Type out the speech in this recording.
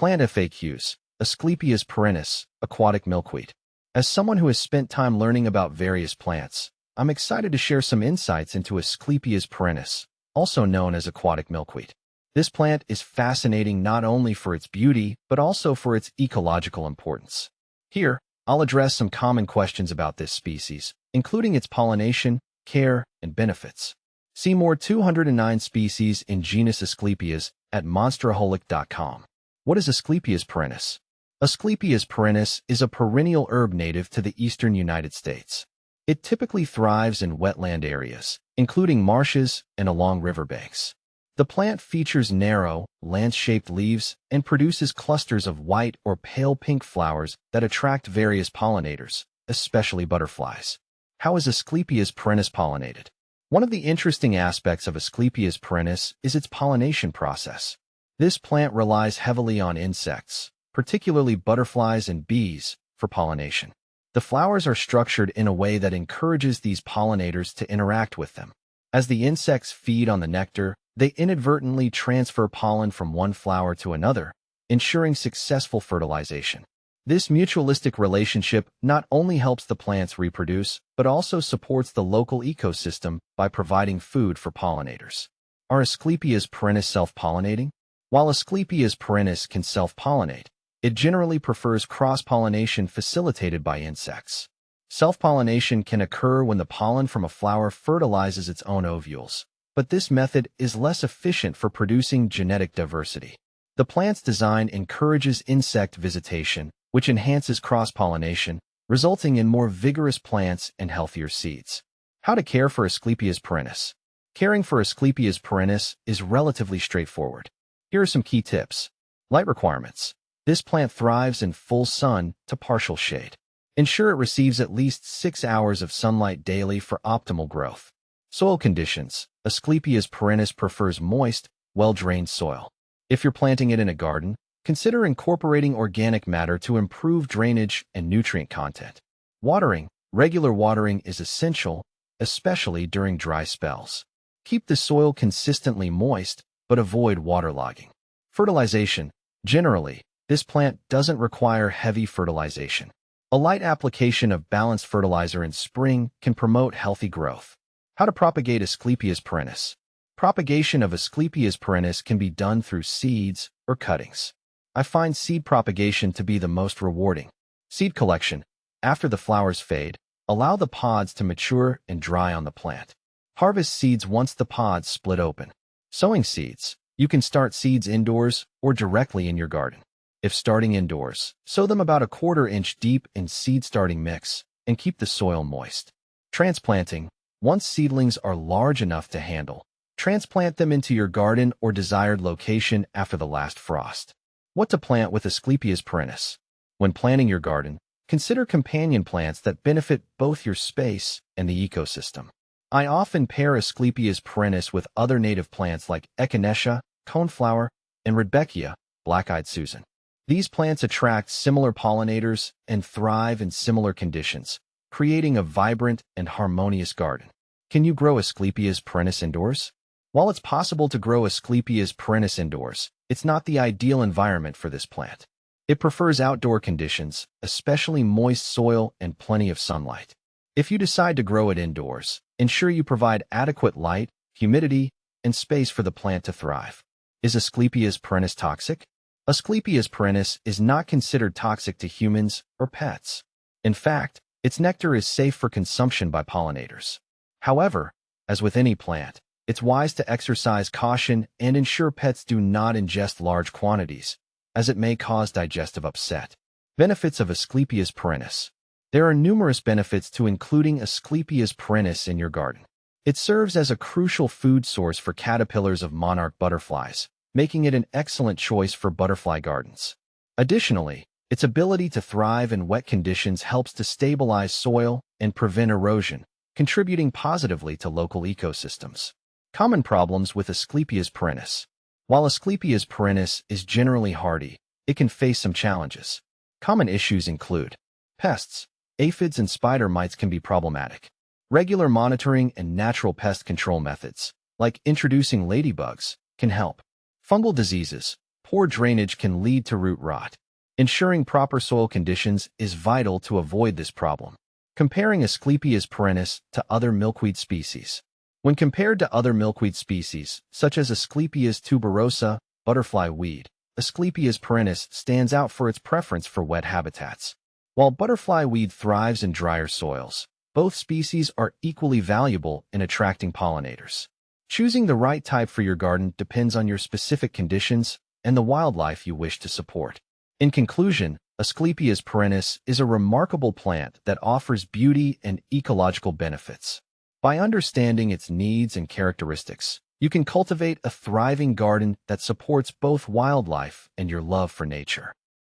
Plant FAQs. Asclepias perennis, aquatic milkweed. As someone who has spent time learning about various plants, I'm excited to share some insights into Asclepias perennis, also known as aquatic milkweed. This plant is fascinating not only for its beauty, but also for its ecological importance. Here, I'll address some common questions about this species, including its pollination, care, and benefits. See more 209 species in genus Asclepias at monsteraholic.com. What is Asclepias perennis? Asclepias perennis is a perennial herb native to the eastern United States. It typically thrives in wetland areas, including marshes and along riverbanks. The plant features narrow, lance-shaped leaves and produces clusters of white or pale pink flowers that attract various pollinators, especially butterflies. How is Asclepias perennis pollinated? One of the interesting aspects of Asclepias perennis is its pollination process. This plant relies heavily on insects, particularly butterflies and bees, for pollination. The flowers are structured in a way that encourages these pollinators to interact with them. As the insects feed on the nectar, they inadvertently transfer pollen from one flower to another, ensuring successful fertilization. This mutualistic relationship not only helps the plants reproduce, but also supports the local ecosystem by providing food for pollinators. Are Asclepias perennis self-pollinating? While Asclepias perennis can self-pollinate, it generally prefers cross-pollination facilitated by insects. Self-pollination can occur when the pollen from a flower fertilizes its own ovules, but this method is less efficient for producing genetic diversity. The plant's design encourages insect visitation, which enhances cross-pollination, resulting in more vigorous plants and healthier seeds. How to care for Asclepias perennis? Caring for Asclepias perennis is relatively straightforward. Here are some key tips. Light requirements. This plant thrives in full sun to partial shade. Ensure it receives at least 6 hours of sunlight daily for optimal growth. Soil conditions. Asclepias perennis prefers moist, well-drained soil. If you're planting it in a garden, consider incorporating organic matter to improve drainage and nutrient content. Watering. Regular watering is essential, especially during dry spells. Keep the soil consistently moist, but avoid waterlogging. Fertilization. Generally, this plant doesn't require heavy fertilization. A light application of balanced fertilizer in spring can promote healthy growth. How to propagate Asclepias perennis? Propagation of Asclepias perennis can be done through seeds or cuttings. I find seed propagation to be the most rewarding. Seed collection. After the flowers fade, allow the pods to mature and dry on the plant. Harvest seeds once the pods split open. Sowing seeds. You can start seeds indoors or directly in your garden. If starting indoors, sow them about 1/4 inch deep in seed starting mix and keep the soil moist. Transplanting. Once seedlings are large enough to handle, transplant them into your garden or desired location after the last frost. What to plant with Asclepias perennis? When planting your garden, consider companion plants that benefit both your space and the ecosystem. I often pair Asclepias perennis with other native plants like echinacea, coneflower, and rudbeckia, black-eyed Susan. These plants attract similar pollinators and thrive in similar conditions, creating a vibrant and harmonious garden. Can you grow Asclepias perennis indoors? While it's possible to grow Asclepias perennis indoors, it's not the ideal environment for this plant. It prefers outdoor conditions, especially moist soil and plenty of sunlight. If you decide to grow it indoors, ensure you provide adequate light, humidity, and space for the plant to thrive. Is Asclepias perennis toxic? Asclepias perennis is not considered toxic to humans or pets. In fact, its nectar is safe for consumption by pollinators. However, as with any plant, it's wise to exercise caution and ensure pets do not ingest large quantities, as it may cause digestive upset. Benefits of Asclepias perennis. There are numerous benefits to including Asclepias perennis in your garden. It serves as a crucial food source for caterpillars of monarch butterflies, making it an excellent choice for butterfly gardens. Additionally, its ability to thrive in wet conditions helps to stabilize soil and prevent erosion, contributing positively to local ecosystems. Common problems with Asclepias perennis. While Asclepias perennis is generally hardy, it can face some challenges. Common issues include pests. Aphids and spider mites can be problematic. Regular monitoring and natural pest control methods, like introducing ladybugs, can help. Fungal diseases. poor drainage can lead to root rot. Ensuring proper soil conditions is vital to avoid this problem. Comparing Asclepias perennis to other milkweed species. When compared to other milkweed species, such as Asclepias tuberosa, butterfly weed, Asclepias perennis stands out for its preference for wet habitats. While butterfly weed thrives in drier soils, both species are equally valuable in attracting pollinators. Choosing the right type for your garden depends on your specific conditions and the wildlife you wish to support. In conclusion, Asclepias perennis is a remarkable plant that offers beauty and ecological benefits. By understanding its needs and characteristics, you can cultivate a thriving garden that supports both wildlife and your love for nature.